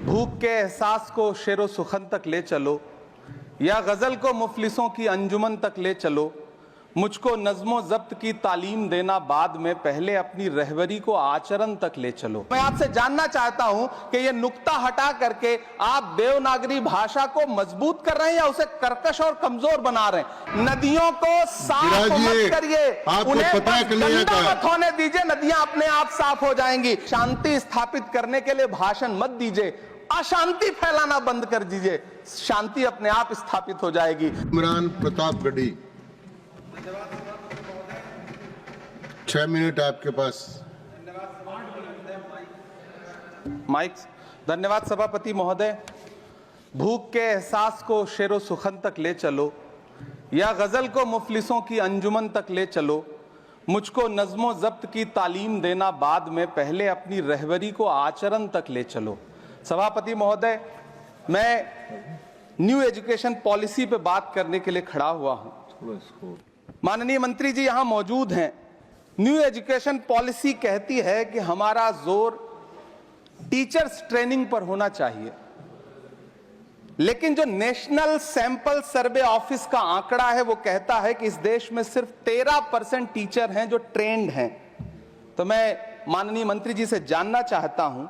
भूख के एहसास को शेरो सुखन तक ले चलो, या गजल को मुफलिसों की अंजुमन तक ले चलो। मुझको नज़्मो ज़ब्त की तालीम देना बाद में, पहले अपनी रहबरी को आचरण तक ले चलो। मैं आपसे जानना चाहता हूं कि ये नुक्ता हटा करके आप देवनागरी भाषा को मजबूत कर रहे हैं या उसे कर्कश और कमजोर बना रहे हैं। नदियों को साफ मत करिए, उन्हें गंदा मत होने दीजिए, नदियां अपने आप साफ हो जाएंगी। शांति स्थापित करने के लिए भाषण मत दीजिए, अशांति फैलाना बंद कर दीजिए, शांति अपने आप स्थापित हो जाएगी। इमरान प्रतापगढ़ी, 6 मिनट आपके पास। माइक। धन्यवाद सभापति महोदय। भूख के एहसास को शेरो सुखन तक ले चलो, या गजल को मुफलिसों की अंजुमन तक ले चलो। मुझको नज़्मो ज़ब्त की तालीम देना बाद में, पहले अपनी रहबरी को आचरण तक ले चलो। सभापति महोदय, मैं न्यू एजुकेशन पॉलिसी पे बात करने के लिए खड़ा हुआ हूं। माननीय मंत्री जी यहां मौजूद हैं। न्यू एजुकेशन पॉलिसी कहती है कि हमारा जोर टीचर्स ट्रेनिंग पर होना चाहिए, लेकिन जो नेशनल सैंपल सर्वे ऑफिस का आंकड़ा है वो कहता है कि इस देश में सिर्फ 13% टीचर हैं जो ट्रेंड हैं। तो मैं माननीय मंत्री जी से जानना चाहता हूं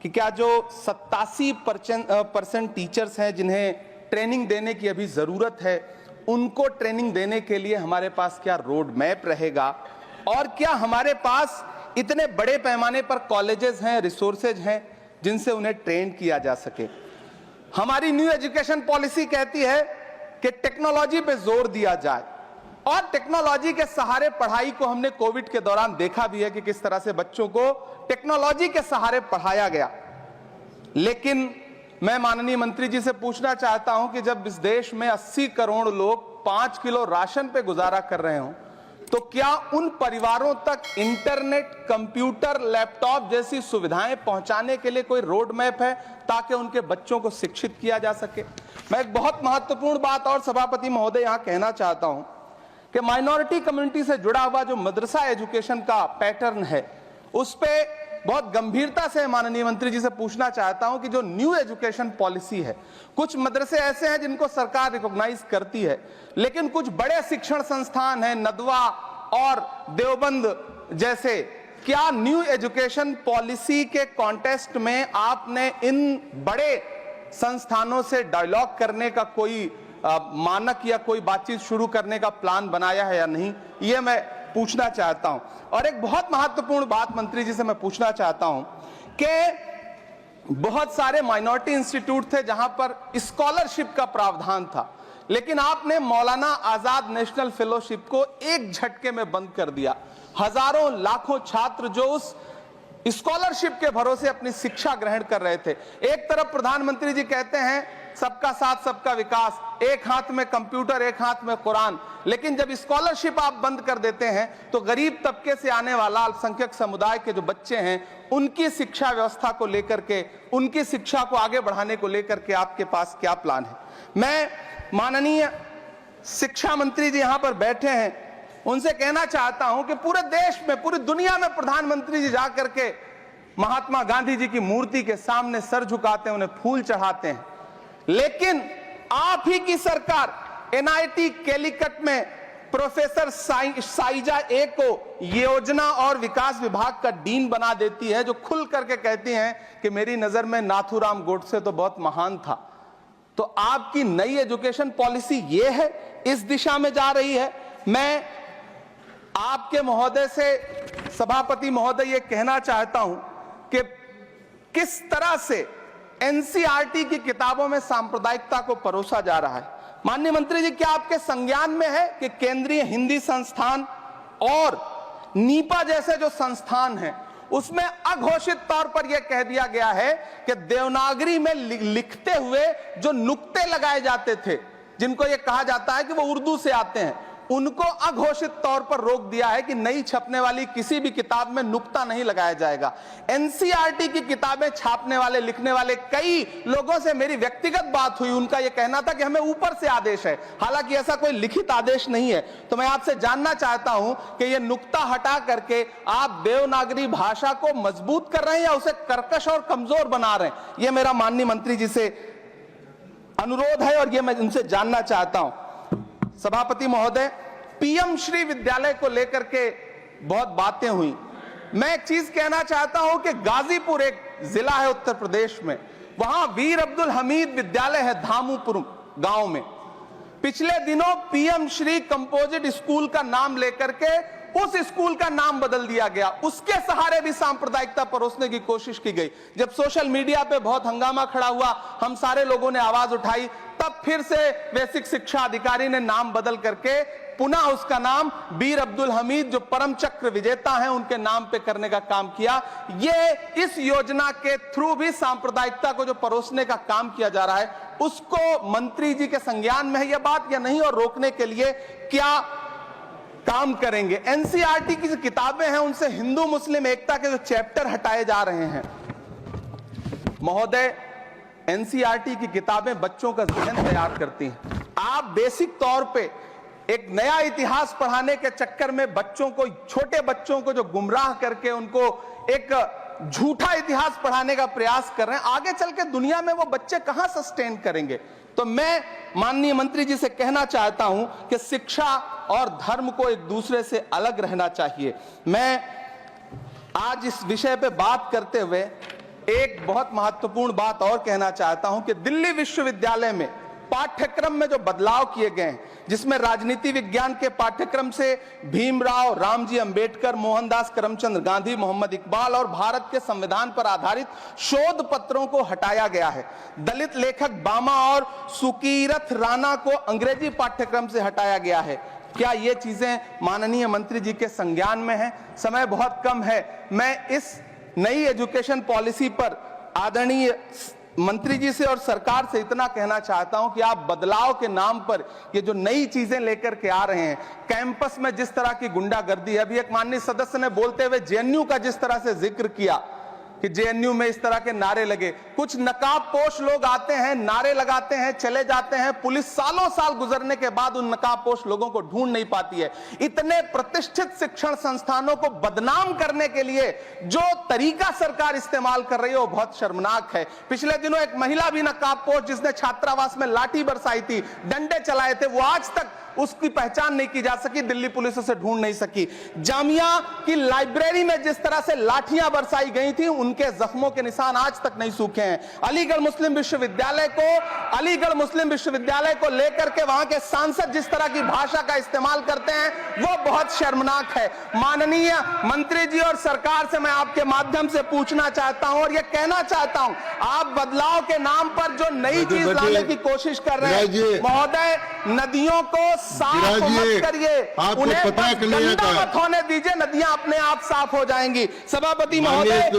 कि क्या जो 87% टीचर्स हैं जिन्हें ट्रेनिंग देने की अभी जरूरत है, उनको ट्रेनिंग देने के लिए हमारे पास क्या रोड मैप रहेगा, और क्या हमारे पास इतने बड़े पैमाने पर कॉलेजेस हैं, रिसोर्सेज हैं जिनसे उन्हें ट्रेन किया जा सके। हमारी न्यू एजुकेशन पॉलिसी कहती है कि टेक्नोलॉजी पे जोर दिया जाए, और टेक्नोलॉजी के सहारे पढ़ाई को हमने कोविड के दौरान देखा भी है कि किस तरह से बच्चों को टेक्नोलॉजी के सहारे पढ़ाया गया। लेकिन मैं माननीय मंत्री जी से पूछना चाहता हूं कि जब इस देश में 80 करोड़ लोग 5 किलो राशन पे गुजारा कर रहे हों, तो क्या उन परिवारों तक इंटरनेट, कंप्यूटर, लैपटॉप जैसी सुविधाएं पहुंचाने के लिए कोई रोड मैप है ताकि उनके बच्चों को शिक्षित किया जा सके? मैं एक बहुत महत्वपूर्ण बात और सभापति महोदय यहां कहना चाहता हूं कि माइनॉरिटी कम्युनिटी से जुड़ा हुआ जो मदरसा एजुकेशन का पैटर्न है, उस पे बहुत गंभीरता से माननीय मंत्री जी से पूछना चाहता हूं कि जो न्यू एजुकेशन पॉलिसी है, कुछ मदरसे ऐसे हैं जिनको सरकार रिकॉग्नाइज करती है, लेकिन कुछ बड़े शिक्षण संस्थान हैं, नदवा और देवबंद जैसे, क्या न्यू एजुकेशन पॉलिसी के कॉन्टेस्ट में आपने इन बड़े संस्थानों से डायलॉग करने का कोई मानक या कोई बातचीत शुरू करने का प्लान बनाया है या नहीं, ये मैं पूछना चाहता हूं। और एक बहुत महत्वपूर्ण बात मंत्री जी से मैं पूछना चाहता हूं कि बहुत सारे माइनॉरिटी इंस्टीट्यूट थे जहां पर स्कॉलरशिप का प्रावधान था, लेकिन आपने मौलाना आजाद नेशनल फेलोशिप को एक झटके में बंद कर दिया। हजारों लाखों छात्र जो उस स्कॉलरशिप के भरोसे अपनी शिक्षा ग्रहण कर रहे थे। एक तरफ प्रधानमंत्री जी कहते हैं सबका साथ सबका विकास, एक हाथ में कंप्यूटर एक हाथ में कुरान, लेकिन जब स्कॉलरशिप आप बंद कर देते हैं तो गरीब तबके से आने वाला अल्पसंख्यक समुदाय के जो बच्चे हैं, उनकी शिक्षा व्यवस्था को लेकर के, उनकी शिक्षा को आगे बढ़ाने को लेकर के आपके पास क्या प्लान है? मैं माननीय शिक्षा मंत्री जी यहां पर बैठे हैं, उनसे कहना चाहता हूं कि पूरे देश में, पूरी दुनिया में प्रधानमंत्री जी जाकर के महात्मा गांधी जी की मूर्ति के सामने सर झुकाते हैं, उन्हें फूल चढ़ाते हैं, लेकिन आप ही की सरकार एनआईटी कैलीकट में प्रोफेसर साइजा ए को योजना और विकास विभाग का डीन बना देती है, जो खुल करके कहती हैं कि मेरी नजर में नाथूराम गोडसे तो बहुत महान था। तो आपकी नई एजुकेशन पॉलिसी ये है, इस दिशा में जा रही है। मैं आपके महोदय से, सभापति महोदय, ये कहना चाहता हूं कि किस तरह से एनसीईआरटी की किताबों में सांप्रदायिकता को परोसा जा रहा है। माननीय मंत्री जी, क्या आपके संज्ञान में है कि केंद्रीय हिंदी संस्थान और नीपा जैसे जो संस्थान हैं, उसमें अघोषित तौर पर यह कह दिया गया है कि देवनागरी में लिखते हुए जो नुक्ते लगाए जाते थे, जिनको यह कहा जाता है कि वो उर्दू से आते हैं, उनको अघोषित तौर पर रोक दिया है कि नई छपने वाली किसी भी किताब में नुक्ता नहीं लगाया जाएगा। एनसीईआरटी की किताबें छापने वाले, लिखने वाले कई लोगों से मेरी व्यक्तिगत बात हुई, उनका यह कहना था कि हमें ऊपर से आदेश है, हालांकि ऐसा कोई लिखित आदेश नहीं है। तो मैं आपसे जानना चाहता हूं कि यह नुक्ता हटा करके आप देवनागरी भाषा को मजबूत कर रहे हैं या उसे कर्कश और कमजोर बना रहे हैं? यह मेरा माननीय मंत्री जी से अनुरोध है और यह मैं उनसे जानना चाहता हूं। सभापति महोदय, पीएम श्री विद्यालय को लेकर के बहुत बातें हुई। मैं एक चीज कहना चाहता हूं कि गाजीपुर एक जिला है उत्तर प्रदेश में, वहां वीर अब्दुल हमीद विद्यालय है धामूपुर गांव में। पिछले दिनों पीएम श्री कंपोजिट स्कूल का नाम लेकर के उस स्कूल का नाम बदल दिया गया, उसके सहारे भी सांप्रदायिकता परोसने की कोशिश की गई। जब सोशल मीडिया पे बहुत हंगामा खड़ा हुआ, हम सारे लोगों ने आवाज उठाई, तब फिर से बेसिक शिक्षा अधिकारी ने नाम बदल करके पुनः उसका नाम वीर अब्दुल हमीद, जो परम चक्र विजेता हैं, उनके नाम पे करने का काम किया। ये इस योजना के थ्रू भी सांप्रदायिकता को जो परोसने का काम किया जा रहा है, उसको मंत्री जी के संज्ञान में है यह बात या नहीं, और रोकने के लिए क्या काम करेंगे? एनसीईआरटी की जो किताबें हैं उनसे हिंदू मुस्लिम एकता के जो चैप्टर हटाए जा रहे हैं। महोदय, एनसीईआरटी की किताबें बच्चों का ज़हन तैयार करती हैं। आप बेसिक तौर पे एक नया इतिहास पढ़ाने के चक्कर में बच्चों को, छोटे बच्चों को जो गुमराह करके उनको एक झूठा इतिहास पढ़ाने का प्रयास कर रहे हैं, आगे चल के दुनिया में वो बच्चे कहां सस्टेन करेंगे? तो मैं माननीय मंत्री जी से कहना चाहता हूं कि शिक्षा और धर्म को एक दूसरे से अलग रहना चाहिए। मैं आज इस विषय पे बात करते हुए एक बहुत महत्वपूर्ण बात और कहना चाहता हूं कि दिल्ली विश्वविद्यालय में पाठ्यक्रम में जो बदलाव किए गए हैं, जिसमें राजनीति विज्ञान के पाठ्यक्रम से भीमराव, रामजी अंबेडकर, मोहनदास करमचंद गांधी, मोहम्मद इकबाल और भारत के संविधान पर आधारित शोध पत्रों को हटाया गया है। दलित लेखक बामा और सुकीरथ राणा को अंग्रेजी पाठ्यक्रम से हटाया गया है। क्या ये चीजें माननीय मंत्री जी के संज्ञान में है? समय बहुत कम है। मैं इस नई एजुकेशन पॉलिसी पर आदरणीय मंत्री जी से और सरकार से इतना कहना चाहता हूं कि आप बदलाव के नाम पर ये जो नई चीजें लेकर के आ रहे हैं, कैंपस में जिस तरह की गुंडागर्दी है, अभी एक माननीय सदस्य ने बोलते हुए जेएनयू का जिस तरह से जिक्र किया कि जेएनयू में इस तरह के नारे लगे, कुछ नकाबपोश लोग आते हैं, नारे लगाते हैं, चले जाते हैं, पुलिस सालों साल गुजरने के बाद उन नकाबपोश लोगों को ढूंढ नहीं पाती है। इतने प्रतिष्ठित शिक्षण संस्थानों को बदनाम करने के लिए जो तरीका सरकार इस्तेमाल कर रही है वो बहुत शर्मनाक है। पिछले दिनों एक महिला भी नकाबपोश, जिसने छात्रावास में लाठी बरसाई थी, डंडे चलाए थे, वो आज तक उसकी पहचान नहीं की जा सकी, दिल्ली पुलिस उसे ढूंढ नहीं सकी। जामिया की लाइब्रेरी में जिस तरह से लाठियां बरसाई गई थी, उनके जख्मों के निशान आज तक नहीं सूखे हैं। अलीगढ़ मुस्लिम विश्वविद्यालय को लेकर के वहां के सांसद जिस तरह की भाषा का इस्तेमाल करते हैं, वो बहुत शर्मनाक है। माननीय मंत्री जी और सरकार से मैं आपके माध्यम से पूछना चाहता हूं और यह कहना चाहता हूं, आप बदलाव के नाम पर जो नई चीज लाने की कोशिश कर रहे हैं, महोदय, नदियों को साफ मत करिए, उन्हें गंदा मत होने दीजिए, नदियां अपने आप साफ हो जाएंगी। सभापति महोदय,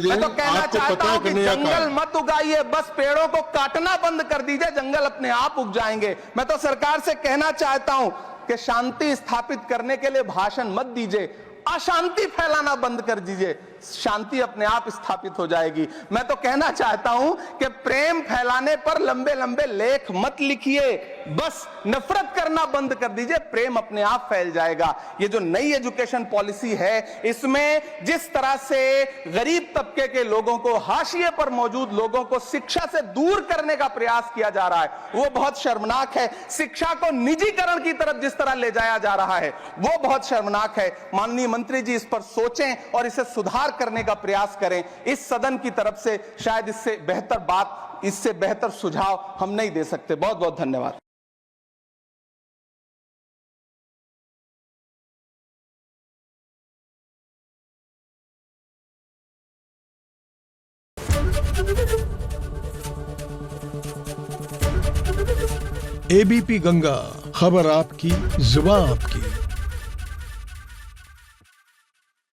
मैं तो कहना चाहता हूं कि जंगल मत उगाइए, बस पेड़ों को काटना बंद कर दीजिए, जंगल अपने आप उग जाएंगे। मैं तो सरकार से कहना चाहता हूं कि शांति स्थापित करने के लिए भाषण मत दीजिए, अशांति फैलाना बंद कर दीजिए, शांति अपने आप स्थापित हो जाएगी। मैं तो कहना चाहता हूं कि प्रेम फैलाने पर लंबे लंबे लेख मत लिखिए, बस नफरत करना बंद कर दीजिए, प्रेम अपने आप फैल जाएगा। ये जो नई एजुकेशन पॉलिसी है, इसमें जिस तरह से गरीब तबके के लोगों को, हाशिए पर मौजूद लोगों को शिक्षा से दूर करने का प्रयास किया जा रहा है, वो बहुत शर्मनाक है। शिक्षा को निजीकरण की तरफ जिस तरह ले जाया जा रहा है, वो बहुत शर्मनाक है। माननीय मंत्री जी इस पर सोचें और इसे सुधार करने का प्रयास करें। इस सदन की तरफ से शायद इससे बेहतर बात, इससे बेहतर सुझाव हम नहीं दे सकते। बहुत बहुत धन्यवाद। एबीपी गंगा, खबर आपकी, जुबान आपकी।